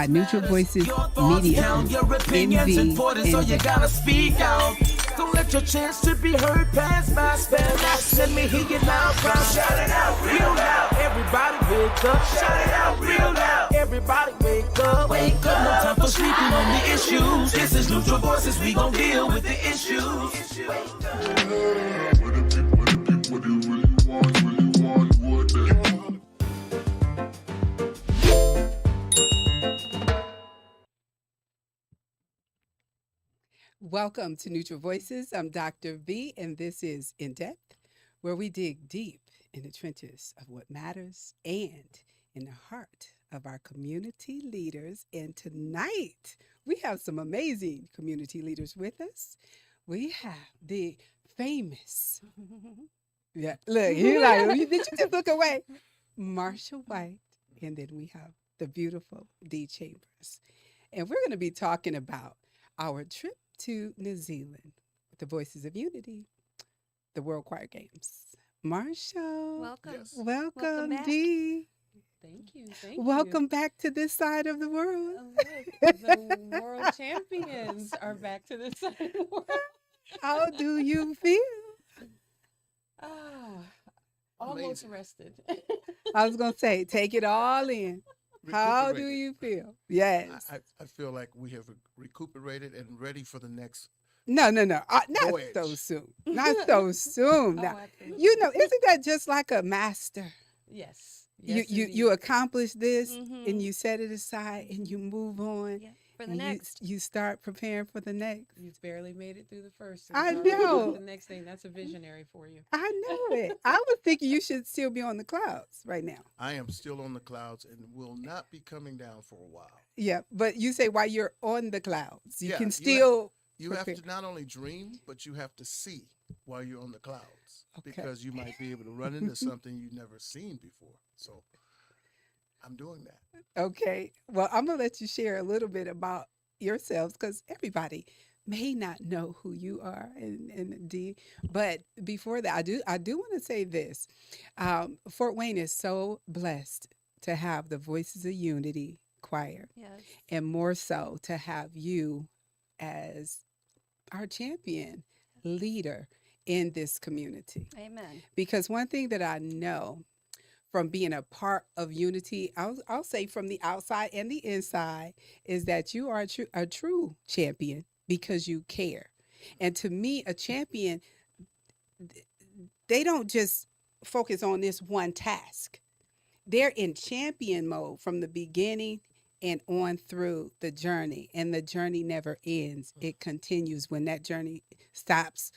Neutral Voices Media Count your Group, opinions important, so you NV. gotta speak out. Don't let your chance to be heard pass by. Spell that. Let me hear you loud, crowd. Shout it out real loud. Everybody wake up. Shout it out real loud. Everybody wake up. Wake up. No time for sleeping on the issues. This is Neutral Voices. We gon' deal with the issues. Welcome to Neutral Voices. I'm Dr. V, and this is In Depth, where we dig deep in the trenches of what matters and in the heart of our community leaders. And tonight, we have some amazing community leaders with us. We have the famous, look, you like, did you just look away? Marshal White, and then we have the beautiful Dee Chambers. And we're going to be talking about our trip to New Zealand with the Voices of Unity, the World Choir Games. Marshall. Welcome. Yes. Welcome, back. Dee. Thank you. Welcome back to this side of the world. The world champions are back to this side of the world. How do you feel? Almost Amazing. rested. I was going to say, take it all in. How do Recuperated. you feel? Yes. I feel like we have recuperated and ready for the next. No. Not Voyage. so soon. Not so soon. Oh, Now, absolutely. you know, isn't that just like a master? Yes. You indeed. accomplish this Mhm. and you set it aside and you move on. Yeah, for the And next. you start preparing for the next. You've barely made it through the first. I and you're already on know. to the next thing. That's a visionary for you. I know it. I was thinking you should still be on the clouds right now. I am still on the clouds and will not be coming down for a while. Yeah, but you say while you're on the clouds, you Yeah, can you still. You have Prepare. to not only dream, but you have to see while you're on the clouds Okay. because you might be able to run into something you've never seen before. So I'm doing that. Okay. Well, I'm gonna let you share a little bit about yourselves because everybody may not know who you are and Dee. But before that, I do want to say this. Fort Wayne is so blessed to have the Voices of Unity choir, Yes. and more so to have you as our champion leader in this community. Amen. Because one thing that I know from being a part of Unity, I'll say from the outside and the inside, is that you are a true champion because you care. And to me, a champion, they don't just focus on this one task. They're in champion mode from the beginning and on through the journey. And the journey never ends. It continues. When that journey stops,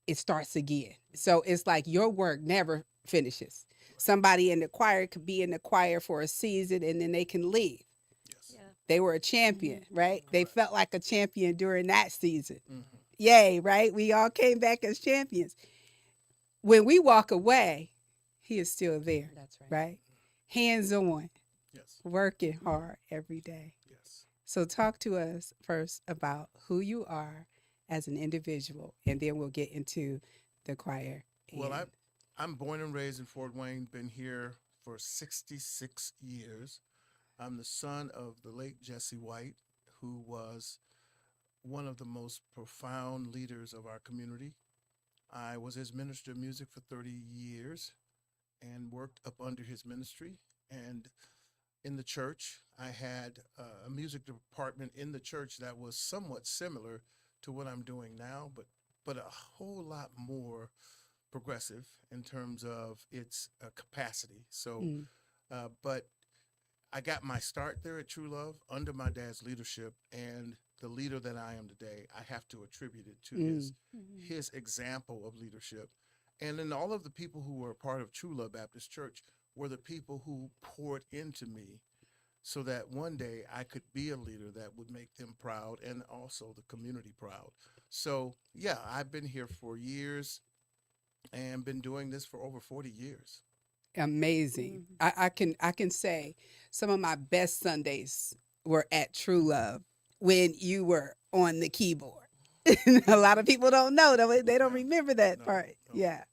it starts again. So it's like your work never finishes. Somebody in the choir could be in the choir for a season and then they can leave. Yes. Yeah. They were a champion, right? They Correct. felt like a champion during that season. Mhm. Yay, right? We all came back as champions. When we walk away, he is still there, That's right. right? Hands on, Yes. working hard every day. Yes. So talk to us first about who you are as an individual, and then we'll get into the choir. Well, and- I'm born and raised in Fort Wayne, been here for 66 years. I'm the son of the late Jesse White, who was one of the most profound leaders of our community. I was his minister of music for 30 years and worked up under his ministry. And in the church, I had a music department in the church that was somewhat similar to what I'm doing now, but a whole lot more progressive in terms of its capacity. So, Mm. but I got my start there at True Love under my dad's leadership, and the leader that I am today, I have to attribute it to his example of leadership. And then all of the people who were a part of True Love Baptist Church were the people who poured into me so that one day I could be a leader that would make them proud and also the community proud. So, yeah, I've been here for years and been doing this for over 40 years. Amazing. I can say some of my best Sundays were at True Love when you were on the keyboard. A lot of people don't know. They don't remember that No, part. no. Yeah.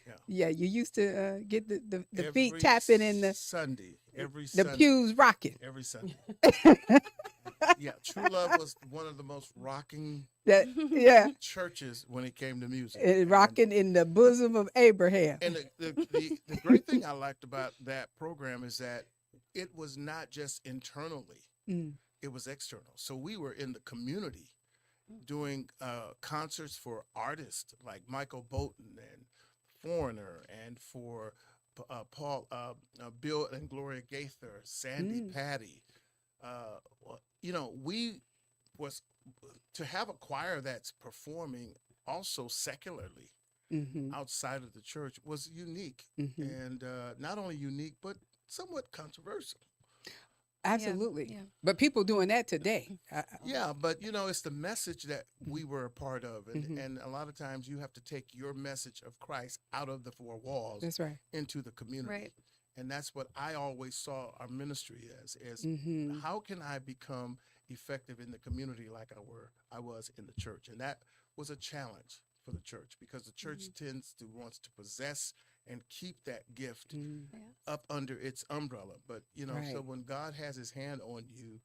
Yeah. Yeah, you used to get the feet Every tapping and Sunday, every the Sunday, pews rocking. every Sunday. Yeah, True Love was one of the most rocking That yeah, churches when it came to music. and rocking in the bosom of Abraham. And the great thing I liked about that program is that it was not just internally, Mm, it was external. So we were in the community doing concerts for artists like Michael Bolton and Foreigner, and for Bill and Gloria Gaither, Sandy mm, Patty. We was to have a choir that's performing also secularly mm-hmm, outside of the church was unique, mm-hmm. and not only unique but somewhat controversial. Yeah, Absolutely. yeah. But people doing that today. Yeah, but it's the message that we were a part of, and Mhm. and a lot of times you have to take your message of Christ out of the four walls That's right. into the community. Right. And that's what I always saw our ministry as is Mm-hmm. how can I become effective in the community like I was in the church. And that was a challenge for the church because the church tends to wants to possess and keep that gift Mm. Yes. up under its umbrella. But so Right. when God has his hand on you,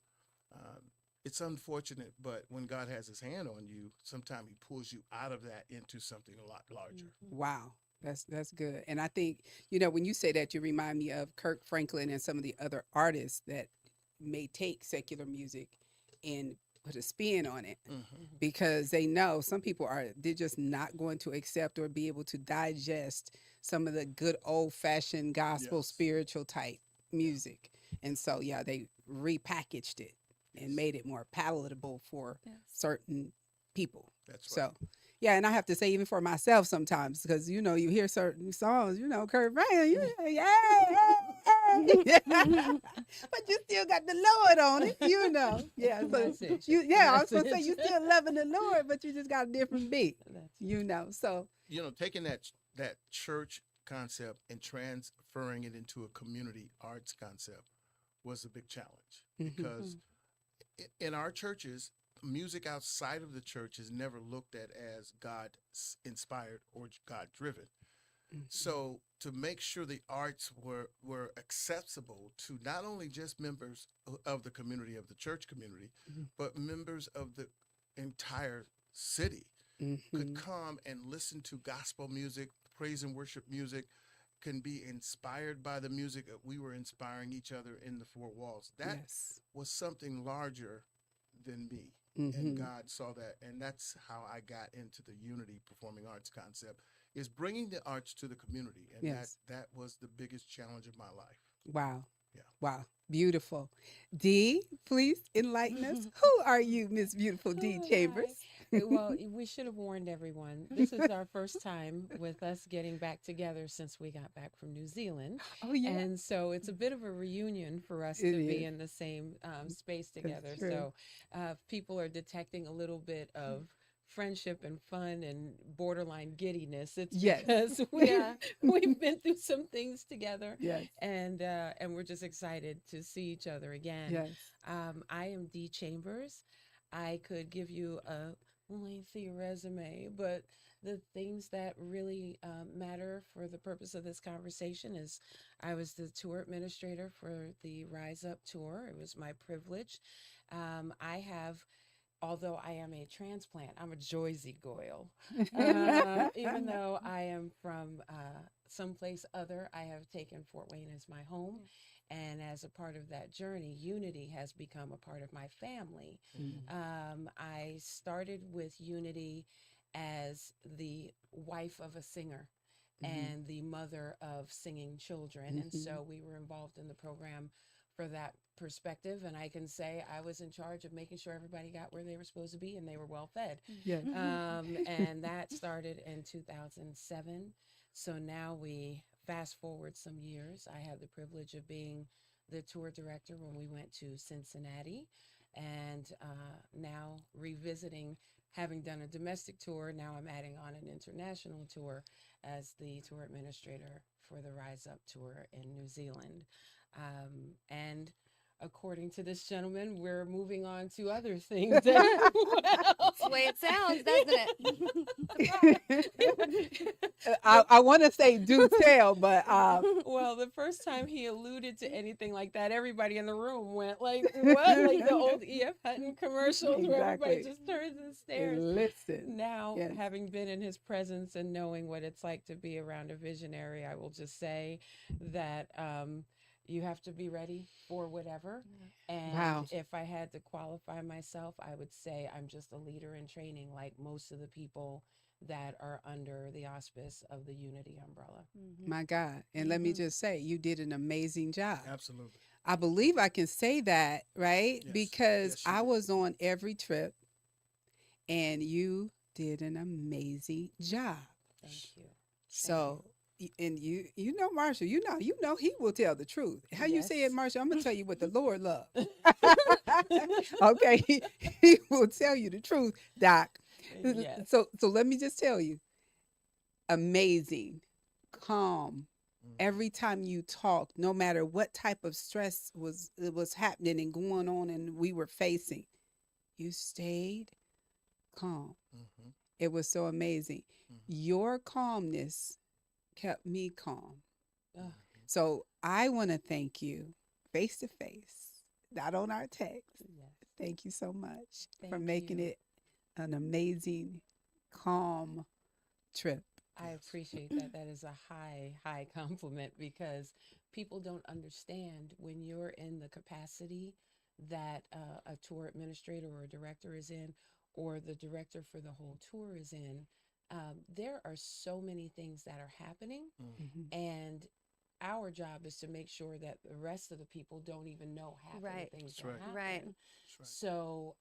uh, it's unfortunate, but when God has his hand on you, sometimes he pulls you out of that into something a lot larger. Wow. That's good. And I think, when you say that, you remind me of Kirk Franklin and some of the other artists that may take secular music and put a spin on it Hmm. because they know some people they're just not going to accept or be able to digest some of the good old fashioned gospel Yes. spiritual type Yeah. music. And so yeah, they repackaged it and Yes. made it more palatable for Yes. certain people. That's right. So yeah, and I have to say, even for myself sometimes, because you hear certain songs, Kurt Franklin, yeah, but you still got the Lord on it. Yeah. The So message. yeah, I was gonna say Message. you still loving the Lord, but you just got a different beat. That's So Taking that church concept and transferring it into a community arts concept was a big challenge mhm, because in our churches, music outside of the church is never looked at as God inspired or God driven. mhm, So to make sure the arts were accessible to not only just members of the community of the church community, mhm, but members of the entire city could mhm. come and listen to gospel music, praise and worship music, can be inspired by the music that we were inspiring each other in the four walls. That Yes. was something larger than me. And Mhm. God saw that. And that's how I got into the Unity Performing Arts concept is bringing the arts to the community. And Yes. that was the biggest challenge of my life. Wow. Yeah. Wow. Beautiful. Dee, please enlighten us. Who are you, Miss Beautiful Dee Who am Chambers? I? Well, we should have warned everyone. This is our first time with us getting back together since we got back from New Zealand. Oh yeah. And so it's a bit of a reunion for us It to be is. in the same space together. true. So people are detecting a little bit of friendship and fun and borderline giddiness. It's Yes. because we've been through some things together, Yes. and we're just excited to see each other again. Yes. I am Dee Chambers. I could give you a lengthy resume, but the things that really matter for the purpose of this conversation is I was the tour administrator for the Rise Up tour. It was my privilege. I have, although I am a transplant, I'm a Jersey Goyle. Even though I am from someplace other, I have taken Fort Wayne as my home. And as a part of that journey, Unity has become a part of my family. I started with Unity as the wife of a singer and the mother of singing children. And so we were involved in the program for that perspective. And I can say I was in charge of making sure everybody got where they were supposed to be and they were well fed. Yes. And that started in 2007. So now we fast forward some years. I had the privilege of being the tour director when we went to Cincinnati, and now revisiting, having done a domestic tour, now I'm adding on an international tour as the tour administrator for the Rise Up tour in New Zealand. And according to this gentleman, we're moving on to other things as well. That's the way it sounds, doesn't it? I want to say do tell, but Well, the first time he alluded to anything like that, everybody in the room went like, "What?" Like the old E.F. Hutton commercials where everybody Exactly. just turns and stares. listen. Now, Yes. having been in his presence and knowing what it's like to be around a visionary, I will just say that you have to be ready for whatever. And Wow. if I had to qualify myself, I would say I'm just a leader in training, like most of the people that are under the auspice of the Unity umbrella. My God. And let me Mhm. just say, you did an amazing job. Absolutely. I believe I can say that, right? Yes. Because Yes, you I did. was on every trip and you did an amazing job. Thank you. So, and you know, Marshall, you know, he will tell the truth. How you say it, Yes. Marshall? I'm gonna tell you what the Lord loves. Okay, he will tell you the truth, Doc. Yes. So let me just tell you, amazing, calm. Mhm. Every time you talked, no matter what type of stress was happening and going on, and we were facing, you stayed calm. Mhm. It was so amazing. Mhm. Your calmness kept me calm. Ugh, So I want to thank you face to face, not on our text. yes. Thank you so much for Thank making you. it an amazing, calm trip. I Yes. appreciate that. That is a high, high compliment because people don't understand when you're in the capacity that a tour administrator or a director is in, or the director for the whole tour is in. There are so many things that are happening, Mhm. Mhm. and our job is to make sure that the rest of the people don't even know half of Right. the things That's that right. happen. Right. That's right. So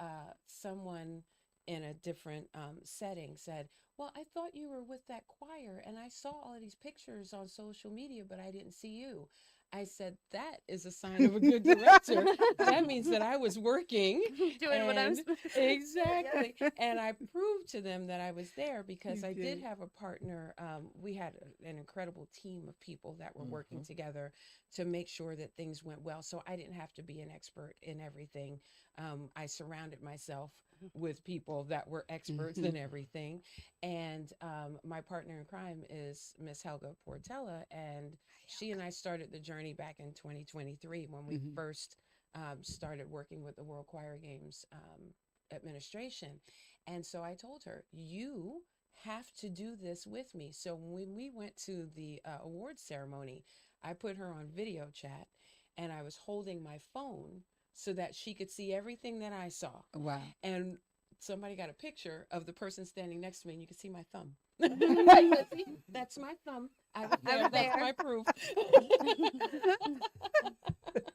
someone in a different setting said, "Well, I thought you were with that choir, and I saw all of these pictures on social media, but I didn't see you." I said, "That is a sign of a good director. That means that I was working." Doing what I'm And supposed exactly. And I proved to them that I was there because You I did did. have a partner. We had an incredible team of people that were working Mhm. together to make sure that things went well. So I didn't have to be an expert in everything. I surrounded myself with people that were experts Mhm. in everything. And my partner in crime is Miss Helga Portella. And she and I started the journey back in 2023 when we Mhm. first started working with the World Choir Games administration. And so I told her, "You have to do this with me." So when we went to the awards ceremony, I put her on video chat and I was holding my phone so that she could see everything that I saw. Wow. And somebody got a picture of the person standing next to me, and you can see my thumb. to. I said, "See, that's my thumb. I was I there. was That's there." my proof."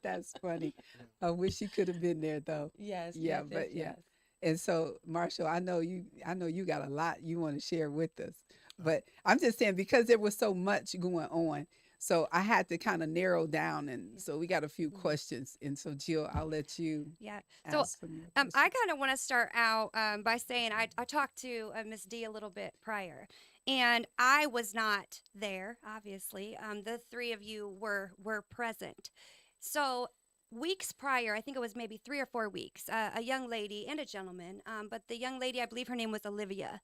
That's funny. I wish you could have been there though. Yes, Yeah, yes, yes, but yeah. yes. And so, Marshall, I know you got a lot you want to share with us. Uh, But I'm just saying because there was so much going on. So I had to kind of narrow down, and so we got a few Mhm. questions. And so, Jill, I'll let you Yeah. So ask some of your I questions. kind of want to start out by saying I talked to Miss D a little bit prior, and I was not there. Obviously, the three of you were present. So weeks prior, I think it was maybe 3 or 4 weeks, a young lady and a gentleman, but the young lady, I believe her name was Olivia.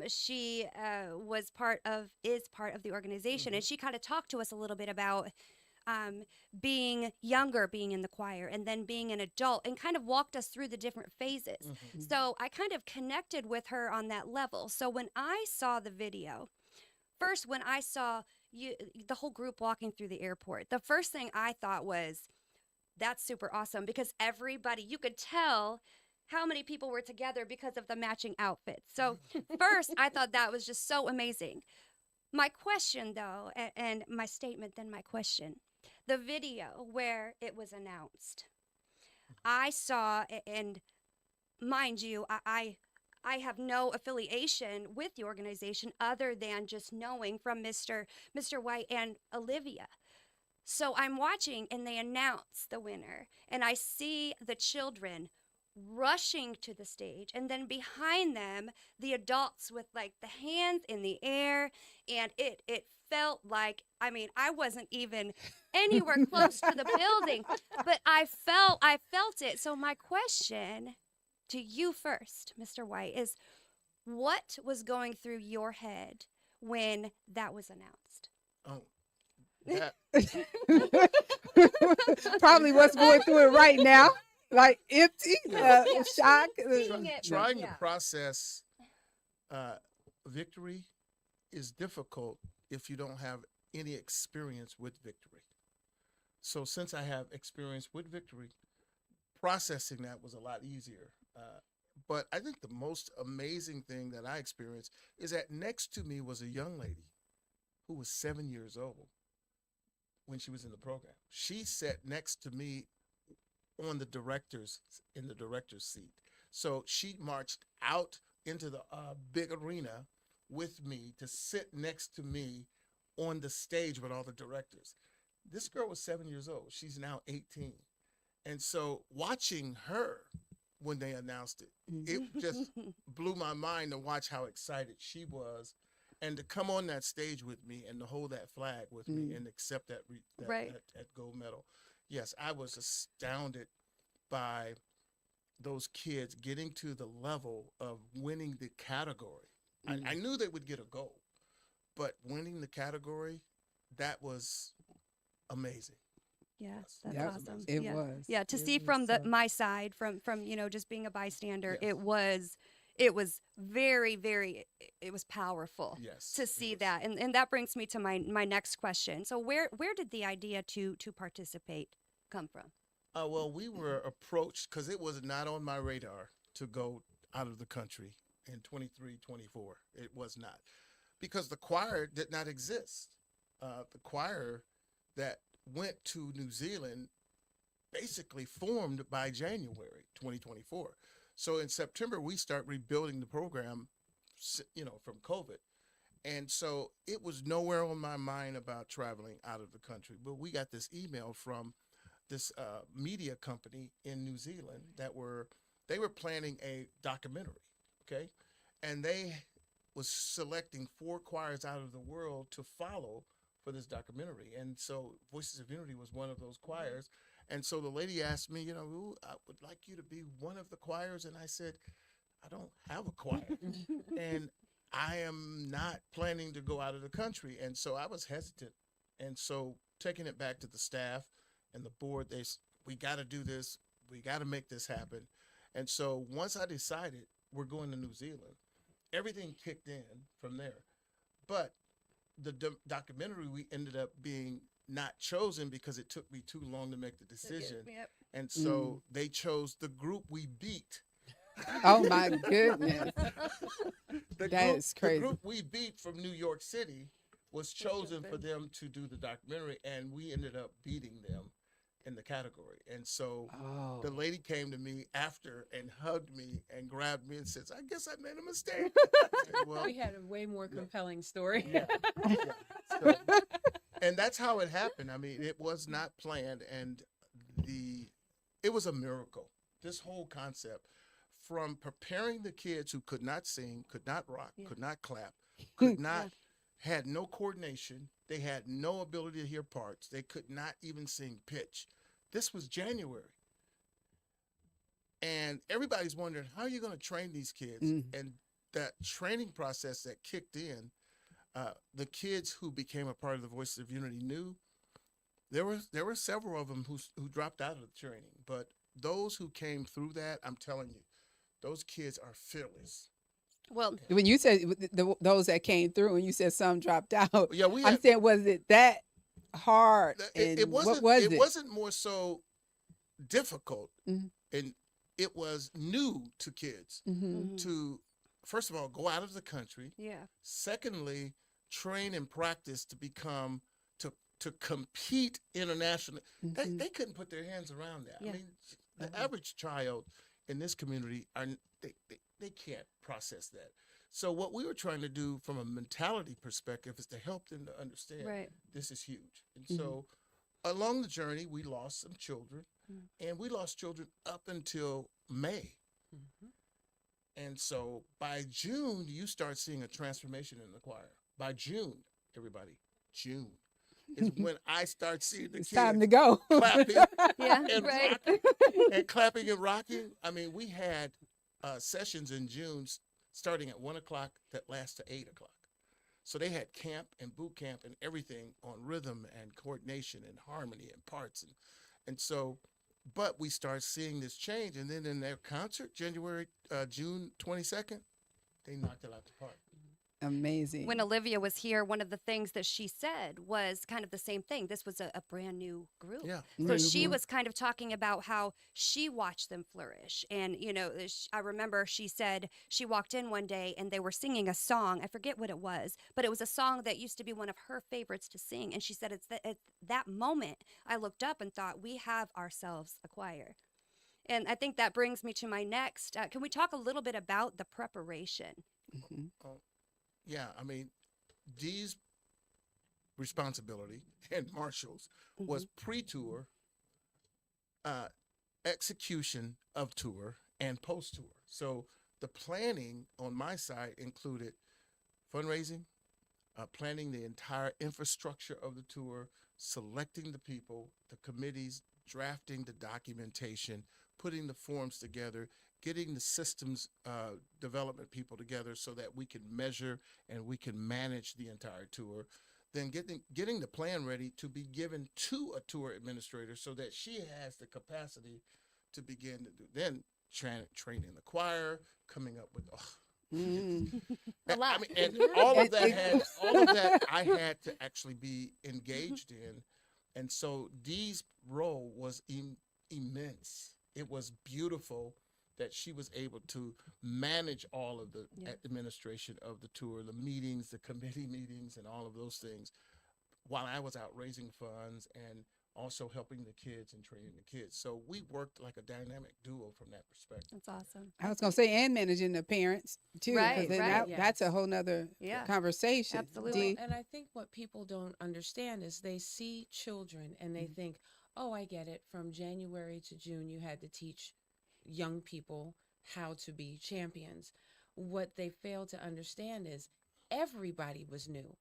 She is part of the organization, and Mhm. she kind of talked to us a little bit about um, being younger, being in the choir, and then being an adult, and kind of walked us through the different phases. Mhm. Mhm. So I kind of connected with her on that level. So when I saw the video, first, when I saw you, the whole group walking through the airport, the first thing I thought was, that's super awesome because everybody, you could tell how many people were together because of the matching outfits. So, first, I thought that was just so amazing. My question, though, and my statement, then my question, the video where it was announced, I saw, and mind you, I have no affiliation with the organization other than just knowing from Mr. White and Olivia. So I'm watching and they announce the winner, and I see the children rushing to the stage, and then behind them the adults with like the hands in the air, and it felt like, I mean, I wasn't even anywhere close to the building, but I felt it. So my question to you first, Mr. White, is what was going through your head when that was announced? Oh, that Probably what's going through it right now, like empty, shock. Seeing it, trying yeah. to process victory is difficult if you don't have any experience with victory. So since I have experience with victory, processing that was a lot easier. But I think the most amazing thing that I experienced is that next to me was a young lady who was 7 years old when she was in the program. She sat next to me on the director's in the director's seat. So she marched out into the big arena with me to sit next to me on the stage with all the directors. This girl was 7 years old. She's now 18. And so watching her when they announced it, it just blew my mind to watch how excited she was, and to come on that stage with me and to hold that flag with me and accept Right. that gold medal. Yes, I was astounded by those kids getting to the level of winning the category. I knew they would get a gold, but winning the category, that was amazing. Yeah, Yes, that's Yep, awesome. it yeah. was. Yeah, to It see was from the so- my side, from just being a bystander, Yes. it was very, very, it was powerful Yes, to it see was. that. And that brings me to my next question. So where did the idea to participate come from? Well, we were approached because it was not on my radar to go out of the country in 23, 24. It was not, because the choir did not exist. The choir that went to New Zealand basically formed by January 2024. So in September, we start rebuilding the program, from COVID. And so it was nowhere on my mind about traveling out of the country. But we got this email from this media company in New Zealand they were planning a documentary, okay? And they was selecting 4 choirs out of the world to follow for this documentary. And so Voices of Unity was one of those choirs. And so the lady asked me, "Ooh, I would like you to be one of the choirs." And I said, "I don't have a choir. And I am not planning to go out of the country." And so I was hesitant. And so taking it back to the staff and the board, we got to do this. We got to make this happen. And so once I decided we're going to New Zealand, everything kicked in from there. But the documentary, we ended up being not chosen because it took me too long to make the decision. Yep. And so they chose the group we beat. Oh my goodness. That is The crazy. group we beat from New York City was chosen for them to do the documentary, and we ended up beating them in the category. And so Oh. the lady came to me after and hugged me and grabbed me and says, "I guess I made a mistake." I said, "Well, We had a way more compelling story. yeah. Yeah. So, and that's how it happened. I mean, it was not planned, and it was a miracle. This whole concept, from preparing the kids who could not sing, could not rock, could not clap, could not, had no coordination. They had no ability to hear parts. They could not even sing pitch. This was January. And everybody's wondering, how are you going to train these kids? And that training process that kicked in, the kids who became a part of the Voices of Unity knew there were several of them who dropped out of the training. But those who came through that, I'm telling you, those kids are fearless. Well, When you said those that came through, and you said some dropped out, Yeah, we I'm had, saying, was it that hard? it And wasn't. what was it it? wasn't more so difficult, Mhm. and it was new to kids Mm-hmm. to, first of all, go out of the country. yeah. Secondly, train and practice to become to compete internationally. They couldn't put their hands around that. Yeah. I mean, the average child in this community they can't process that. So what we were trying to do from a mentality perspective is to help them to understand Right. this is huge. And so along the journey, we lost some children. and we lost children up until May. And so by June, you start seeing a transformation in the choir. By June, everybody, June is when I start seeing the It's kids time to go. clapping Yeah, and right. rocking and clapping and rocking. I mean, we had sessions in June starting at 1 o'clock that last to 8 o'clock. So they had camp and boot camp and everything on rhythm and coordination and harmony and parts. And so, but we start seeing this change. And then in their concert, June 22nd, they knocked it out the park. Amazing. When Olivia was here, one of the things that she said was kind of the same thing. This was a brand new group. Yeah. So she was kind of talking about how she watched them flourish. And, you know, I remember she said she walked in one day and they were singing a song. I forget what it was, but it was a song that used to be one of her favorites to sing. And she said, it's that moment I looked up and thought, we have ourselves a choir. And I think that brings me to my next. Can we talk a little bit about the preparation? Yeah, I mean, Dee's responsibility and Marshall's was pre-tour, execution of tour, and post-tour. So the planning on my side included fundraising, planning the entire infrastructure of the tour, selecting the people, the committees, drafting the documentation, putting the forms together, getting the systems development people together so that we can measure and we can manage the entire tour. Then getting the plan ready to be given to a tour administrator so that she has the capacity to begin to do. Then training the choir, coming up with A lot. I mean, and all of that I had to actually be engaged in, and so Dee's role was immense. It was beautiful that she was able to manage all of the administration of the tour, the meetings, the committee meetings, and all of those things, while I was out raising funds and also helping the kids and training the kids. So we worked like a dynamic duo from that perspective. That's awesome. I was going to say, and managing the parents too. 'cause Right, then right. that's a whole nother Yeah. conversation. Absolutely. Dee? And I think what people don't understand is they see children and they think, oh, I get it. From January to June, you had to teach young people how to be champions. What they fail to understand is everybody was new.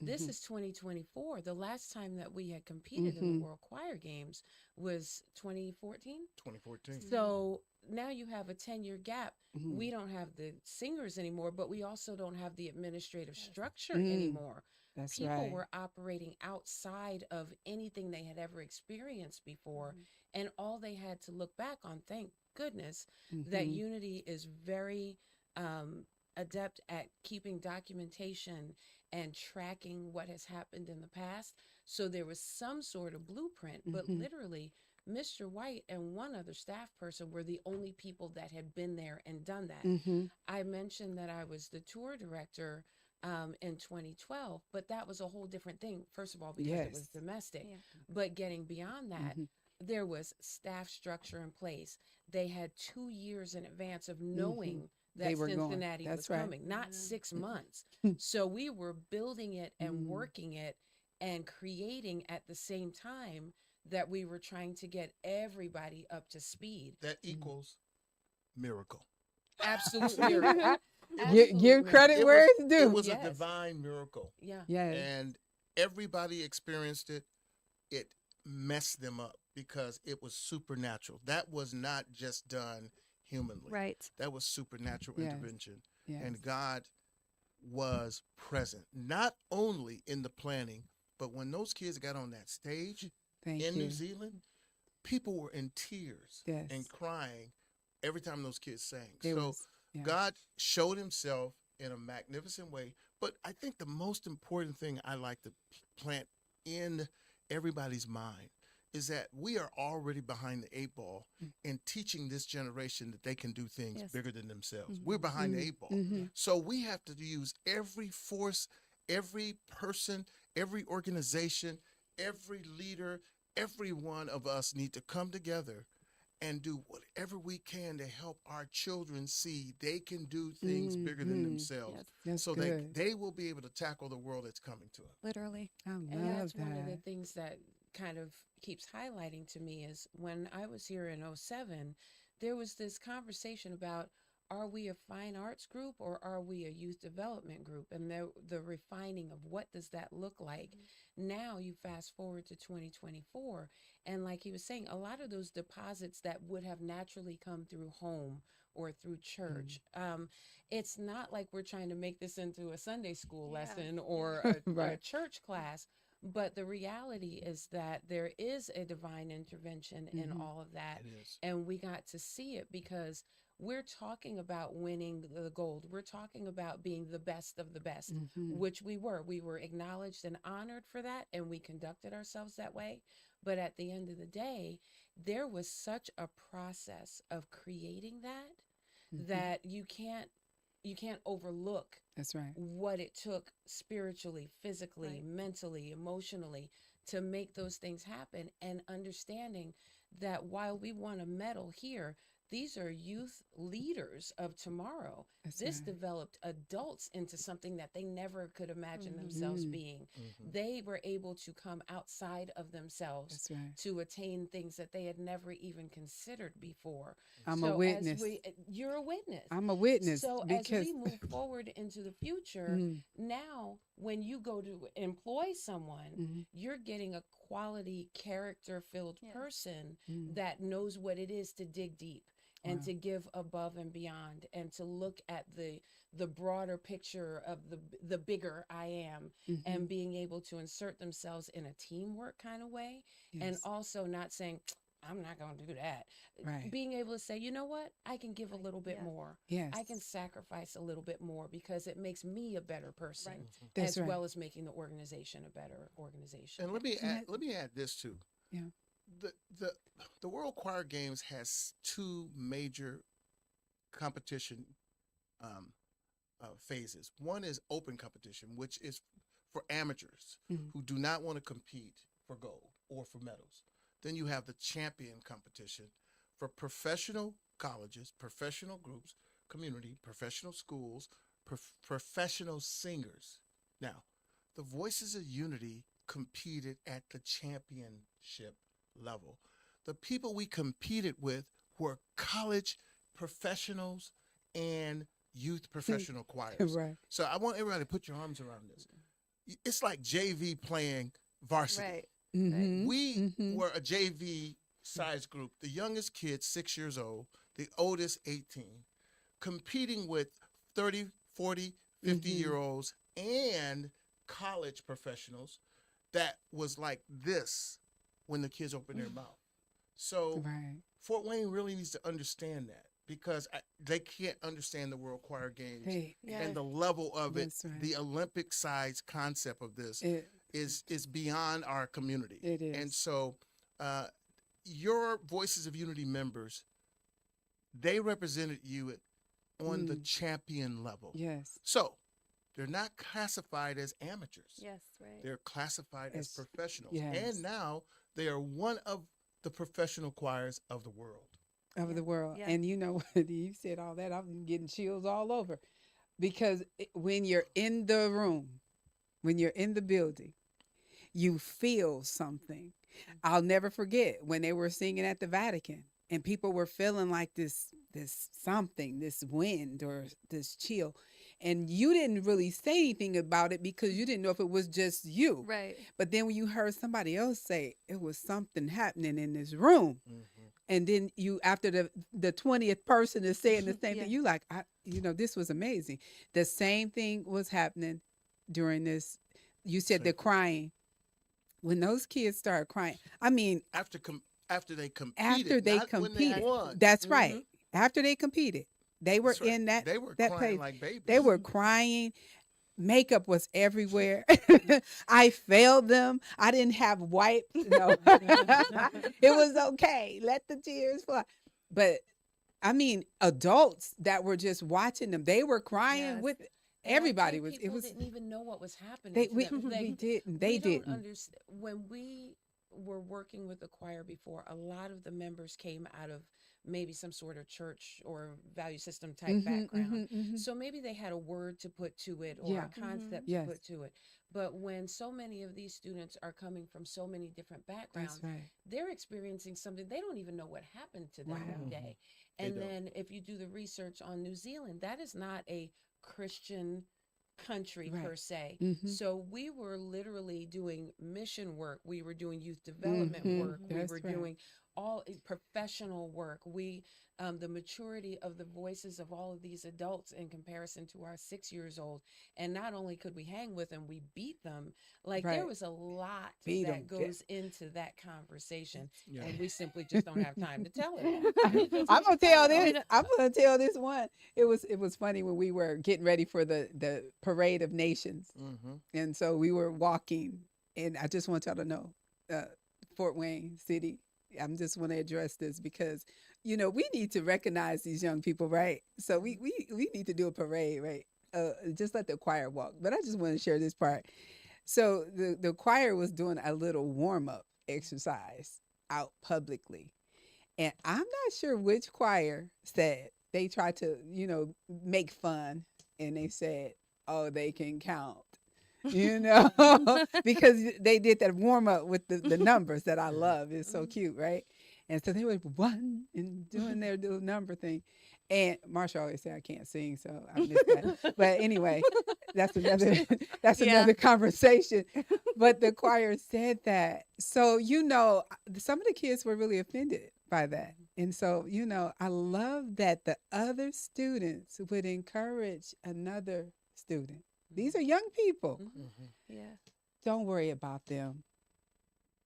This is 2024. The last time that we had competed in the World Choir Games was 2014. 2014. So now you have a 10-year gap. We don't have the singers anymore, but we also don't have the administrative structure anymore. That's People right. were operating outside of anything they had ever experienced before. And all they had to look back on, thank goodness, that Unity is very adept at keeping documentation and tracking what has happened in the past. So there was some sort of blueprint, but literally Mr. White and one other staff person were the only people that had been there and done that. I mentioned that I was the tour director in 2012, but that was a whole different thing. First of all, because it was domestic, but getting beyond that, there was staff structure in place. They had 2 years in advance of knowing that They were going. Cincinnati That's was right. coming, not 6 months. So we were building it and working it and creating at the same time that we were trying to get everybody up to speed. That equals miracle. Absolutely. Give credit where it's due. It was Yes. a divine miracle. Yeah. Yes. And everybody experienced it. It messed them up because it was supernatural. That was not just done humanly. Right. That was supernatural Yes. intervention. Yes. And God was present, not only in the planning, but when those kids got on that stage Thank in you. New Zealand, people were in tears Yes. and crying every time those kids sang. There So was- yeah. God showed himself in a magnificent way. But I think the most important thing I like to plant in everybody's mind is that we are already behind the 8 ball in teaching this generation that they can do things Yes. bigger than themselves. We're behind the 8 ball. So we have to use every force, every person, every organization, every leader, every one of us need to come together and do whatever we can to help our children see they can do things bigger than themselves. Yes. That's So good. they will be able to tackle the world that's coming to them. Literally. I And love that's one of the that. things that kind of keeps highlighting to me is when I was here in '07, there was this conversation about, are we a fine arts group or are we a youth development group? And the refining of what does that look like. Now you fast forward to 2024, and like he was saying, a lot of those deposits that would have naturally come through home or through church, it's not like we're trying to make this into a Sunday school Yeah. lesson or a Right. church class. But the reality is that there is a divine intervention in all of that. It is. And we got to see it because we're talking about winning the gold. We're talking about being the best of the best, which we were. We were acknowledged and honored for that, and we conducted ourselves that way. But at the end of the day, there was such a process of creating that you can't overlook That's right. what it took spiritually, physically, Right. mentally, emotionally to make those things happen, and understanding that while we want a medal here, these are youth leaders of tomorrow. That's This right. developed adults into something that they never could imagine themselves being. They were able to come outside of themselves That's right. to attain things that they had never even considered before. I'm a So witness. you're a witness. I'm a witness So as because we move forward into the future, now when you go to employ someone, you're getting a quality character-filled Yes. person that knows what it is to dig deep and Wow. to give above and beyond, and to look at the broader picture of the bigger I am, and being able to insert themselves in a teamwork kind of way, and Yes. also not saying, I'm not going to do that. Right. Being able to say, you know what, I can give a little bit Yes. more. Yes. I can sacrifice a little bit more because it makes me a better person, Right. That's as right. well as making the organization a better organization. And let me add this too. Yeah. The World Choir Games has two major competition phases. One is open competition, which is for amateurs who do not want to compete for gold or for medals. Then you have the champion competition for professional colleges, professional groups, community, professional schools, professional singers. Now, the Voices of Unity competed at the championship level. The people we competed with were college professionals and youth professional choirs. Right. So I want everybody to put your arms around this. It's like JV playing varsity. Right. We were a JV size group, the youngest kids 6 years old, the oldest 18, competing with 30, 40, 50-year-olds and college professionals that was like this when the kids open their mouth. So Right. Fort Wayne really needs to understand that, because they can't understand the World Choir Games Hey, and the level of it. That's right. The Olympic size concept of this It, is beyond our community. It is. And so your Voices of Unity members, they represented you on the champion level. yes. So they're not classified as amateurs. Yes. Right. They're classified as Yes. professionals. Yes. And now they are one of the professional choirs of the world. Of the world. Yeah. And you know what? You said all that. I'm getting chills all over. Because when you're in the room, when you're in the building, you feel something. I'll never forget when they were singing at the Vatican and people were feeling like this something, this wind or this chill. And you didn't really say anything about it because you didn't know if it was just you. Right. But then when you heard somebody else say it was something happening in this room, and then you, after the 20th person is saying the same Yeah. thing, you like, this was amazing. The same thing was happening during this. You said the crying. When those kids started crying, I mean, After they competed, after they not when competed, they won. that's right. After they competed, they were That's right. in that They were that crying place. like babies. They were crying. Makeup was everywhere. I failed them. I didn't have wipes. No, it was okay. Let the tears fly. But I mean, adults that were just watching them, they were crying Yes. with And I everybody. think Was it people was didn't even know what was happening. they to we, them. we didn't they we don't didn't understand. When we were working with the choir before, a lot of the members came out of maybe some sort of church or value system type background. So maybe they had a word to put to it or Yeah. a concept Yes. to put to it. But when so many of these students are coming from so many different That's backgrounds, right. they're experiencing something they don't even know what happened to them Wow. that day. They And don't. then if you do the research on New Zealand, that is not a Christian country Right. per se. Mhm. So we were literally doing mission work. We were doing youth development work. We That's were right. doing all professional work. The maturity of the voices of all of these adults in comparison to our 6 years old. And not only could we hang with them, we beat them. Like Right. there was a lot Beat 'em, that goes into that conversation. Yeah. And we simply just don't have time to tell it. I'm gonna tell You this. know- I'm gonna tell this one. It was funny when we were getting ready for the parade of nations, Mm-hmm. and so we were walking. And I just want y'all to know, Fort Wayne City. I'm just want to address this because we need to recognize these young people, right? So we need to do a parade, right? Just let the choir walk. But I just want to share this part. So the choir was doing a little warm up exercise out publicly. And I'm not sure which choir said they tried to, make fun and they said, oh, they can count, because they did that warm up with the numbers that I love. It's so cute, right? And so they were one and doing their little number thing. And Marshall always say I can't sing, so I missed that. But anyway, that's another Yeah. another conversation. But the choir said that. So, some of the kids were really offended by that. And so, I love that the other students would encourage another student. These are young people. Mm-hmm. Yeah. Don't worry about them.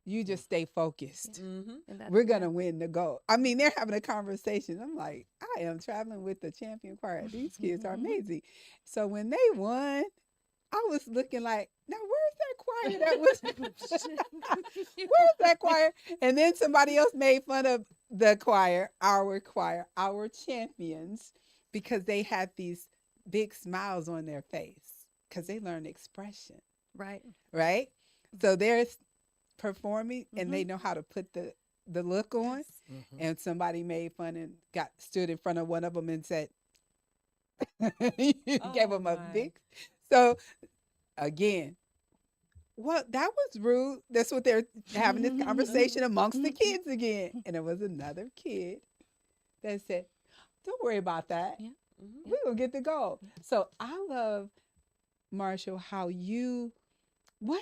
You just stay focused. Mm-hmm. And that's, We're going to win the goal. I mean, they're having a conversation. I'm like, I am traveling with the champion choir. These kids are amazing. So when they won, I was looking like, now where's that choir that was, where's that choir? And then somebody else made fun of the choir, our champions, because they had these big smiles on their face because they learned expression, right. right? So they're performing and they know how to put the look on. Yes. Mm-hmm. And somebody made fun and stood in front of one of them and said, gave them a my. big. So again, well, that was rude. That's what they're having this conversation amongst the kids again. And there was another kid that said, don't worry about that. Yeah. Mm-hmm. We're going to get the goal. So I love, Marshall, how what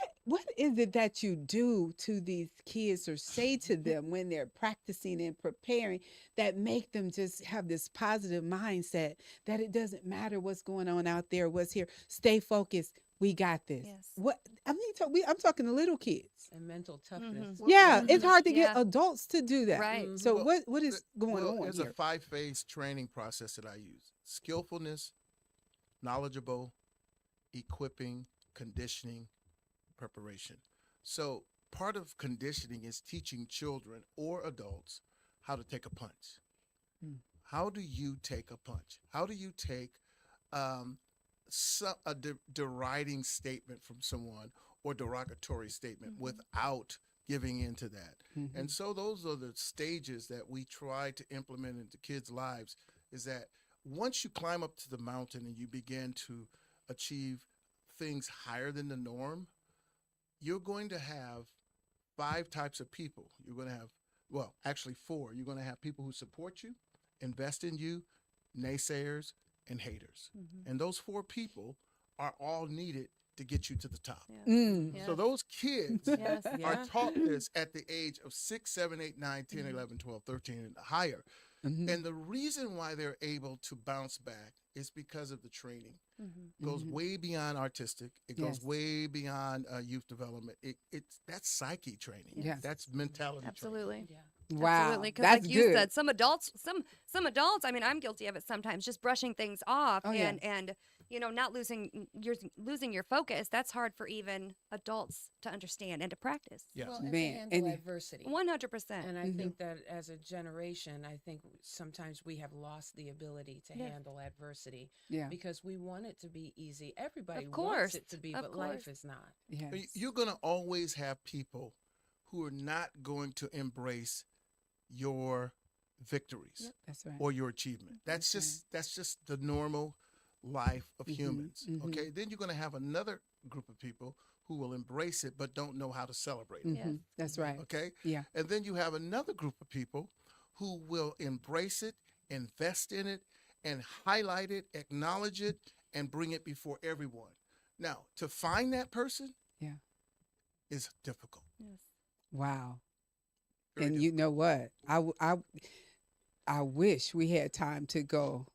is it that you do to these kids or say to them when they're practicing and preparing that make them just have this positive mindset that it doesn't matter what's going on out there, what's here. Stay focused. We got this. Yes. I'm talking to little kids. And mental toughness. Yeah, it's hard to get Yeah. adults to do that. Right. Mhm. So Well, what is going on There's here? a 5-phase training process that I use: skillfulness, knowledgeable, equipping, conditioning, preparation. So part of conditioning is teaching children or adults how to take a punch. Mm. How do you take a punch? How do you take a deriding statement from someone or derogatory statement without giving into that? Mhm. And so those are the stages that we try to implement into kids' lives, is that once you climb up to the mountain and you begin to achieve things higher than the norm, you're going to have 5 types of people. You're going to have, well, actually 4. You're going to have people who support you, invest in you, naysayers, and haters. And those 4 people are all needed to get you to the top. Mm. Yeah. So those kids Yes. are Yeah. taught this at the age of 6, 7, 8, 9, 10, 11, 12, 13, and higher. Mhm. And the reason why they're able to bounce back is because of the training. It goes way beyond artistic. It goes Yes. way beyond youth development. That's psyche training. Yes. That's mentality Absolutely. Yeah. Wow. Absolutely. Because That's like you good. said, some adults, I mean, I'm guilty of it sometimes, just brushing things off Oh, yeah. and not losing your focus. That's hard for even adults to understand and to practice. Yes. Well, and to Man, handle and- adversity. 100%. And I think that as a generation, I think sometimes we have lost the ability to Yes. handle adversity Yeah. because we want it to be easy. Everybody course. wants it to be, Of but life course. is not. Yes. You're going to always have people who are not going to embrace your victories That's right. or your achievement. That's right. That's just the normal life of humans. Mhm. Okay, then you're going to have another group of people who will embrace it but don't know how to celebrate it. Yes. That's right. Okay, Yeah. and then you have another group of people who will embrace it, invest in it, and highlight it, acknowledge it, and bring it before everyone. Now, to find that person Yeah. is difficult. Yes. Wow. Very And you know what? I wish we had time to go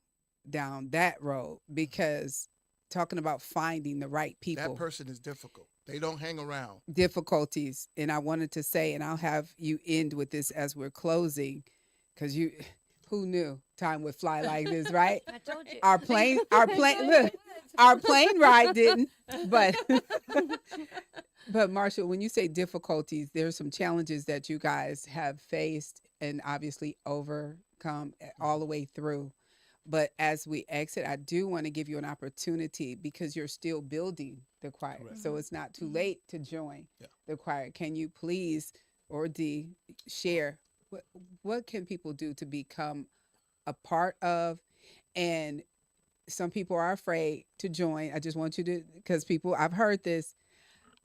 down that road because talking about finding the right That people, person is difficult. They don't hang around. difficulties. And I wanted to say, and I'll have you end with this as we're closing, because you, who knew time would fly like this, right? I told you. Look, our plane ride didn't, but but Marshall, when you say difficulties, there's some challenges that you guys have faced and obviously overcome all the way through. But as we exit, I do want to give you an opportunity because you're still building the choir. Correct. So it's not too late to join Yeah. the choir. Can you please, or Dee, share what can people do to become a part of? And some people are afraid to join. I just want you to, because people, I've heard this,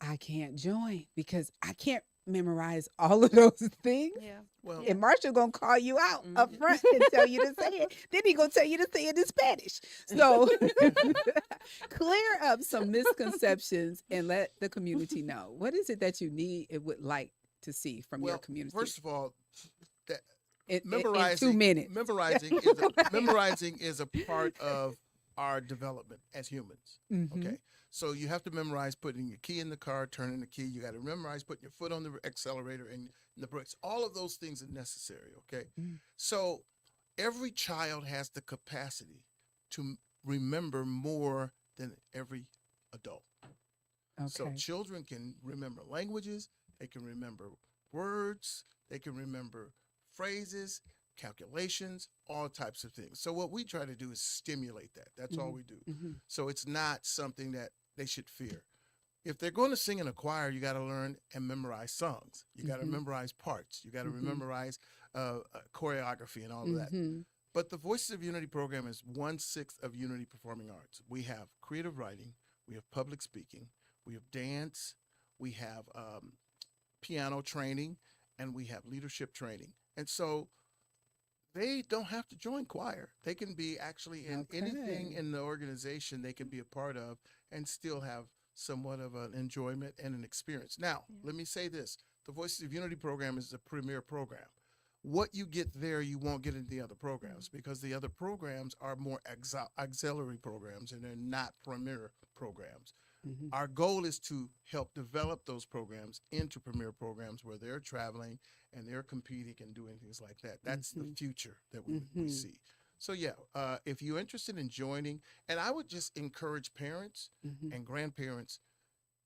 I can't join because I can't memorize all of those things. Yeah. Well, And Marshall gonna call you out up front and tell you to say it. Then he gonna tell you to say it in Spanish. So clear up some misconceptions and let the community know. What is it that you need and would like to see from your well, community? first of all, that in memorizing 2 minutes. memorizing is a part of our development as humans. Mhm. Okay, so you have to memorize putting your key in the car, turning the key. You got to memorize putting your foot on the accelerator and the brakes. All of those things are necessary. Okay, Mm. so every child has the capacity to remember more than every adult. So Okay. children can remember languages, they can remember words, they can remember phrases, calculations, all types of things. So what we try to do is stimulate that. That's all we do. Mhm. So it's not something that they should fear. If they're going to sing in a choir, you got to learn and memorize songs. You got to Mhm. memorize parts. You got to Mhm. memorize choreography and all of that. Mhm. But the Voices of Unity program is 1/6 of Unity Performing Arts. We have creative writing, we have public speaking, we have dance, we have piano training, and we have leadership training. And so they don't have to join choir. They can be actually in anything Okay. in the organization they can be a part of and still have somewhat of an enjoyment and an experience. Now, let me say this. The Voices of Unity program is a premier program. What you get there, you won't get in the other programs because the other programs are more auxiliary programs and they're not premier programs. Mhm. Our goal is to help develop those programs into premier programs where they're traveling and they're competing and doing things like that. That's the future that we Mhm. see. So yeah, if you're interested in joining, and I would just encourage parents Mhm. and grandparents,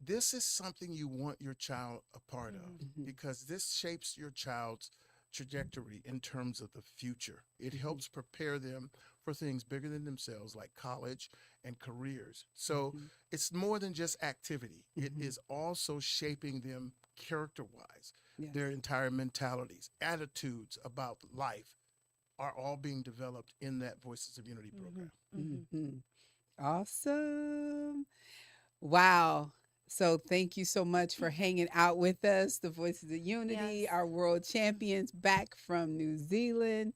this is something you want your child a part of Mhm. because this shapes your child's trajectory in terms of the future. It helps prepare them for things bigger than themselves like college and careers. So Mhm. it's more than just activity. It Mhm. is also shaping them character-wise. Yes. Their entire mentalities, attitudes about life are all being developed in that Voices of Unity program. Mhm. Awesome. Wow. So thank you so much for hanging out with us. The Voices of Unity, Yes. our world champions back from New Zealand.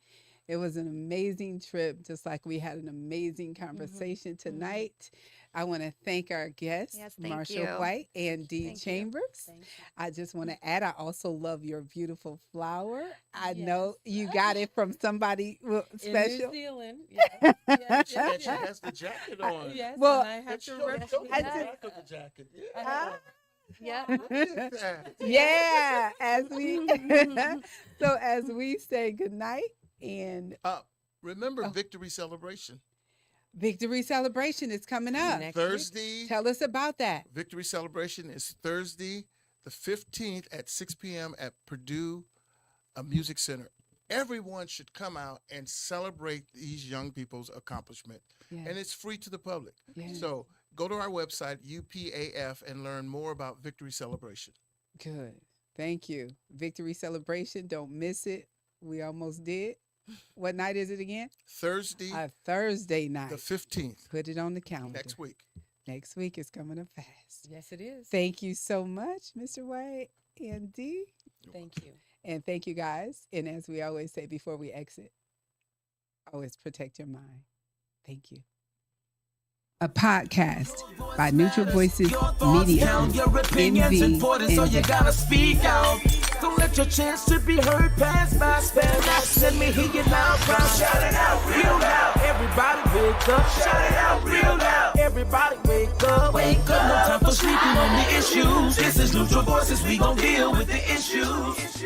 It was an amazing trip, just like we had an amazing conversation tonight. I want to thank our guests, Yes, thank Marshall you. White and Dee Thank you. Chambers. Thank you. I just want to add, I also love your beautiful flower. I Yes. know you got it from somebody In special. New Zealand. Yes. Yes. And she, Yes. and she Yes. has the jacket on. Yes. Well, and I have to Show represent. the I back of the jacket. I Yeah. have- Yep. Look at that. Yeah, as we so as we say goodnight and Remember Oh. Victory Celebration. victory celebration is coming up. Next week. Thursday. Tell us about that. Victory Celebration is Thursday, the 15th at 6 p.m. at Purdue Music Center. Everyone should come out and celebrate these young people's accomplishment. Yeah. And it's free to the public. Yeah. So go to our website, UPAF, and learn more about Victory Celebration. Good. Thank you. Victory celebration. Don't miss it. We almost did. What night is it again? Thursday, A Thursday night. the 15th, Put it on the calendar. next week. Next week is coming up fast. Yes, it is. Thank you so much, Mr. White and Dee. Thank you. And thank you guys. And as we always say before we exit, always protect your mind. Thank you. A podcast by Neutral Voices Media Count Group, your opinions NV, important, so you and gotta speak out. Don't let your chance to be heard pass by. Spare not, let me hear you loud, proud. Shout it out real loud. Everybody wake up. Shout it out real loud. Everybody wake up. Wake up. No time for sleeping on the issues. This is Neutral Voices. We gon' deal with the issues.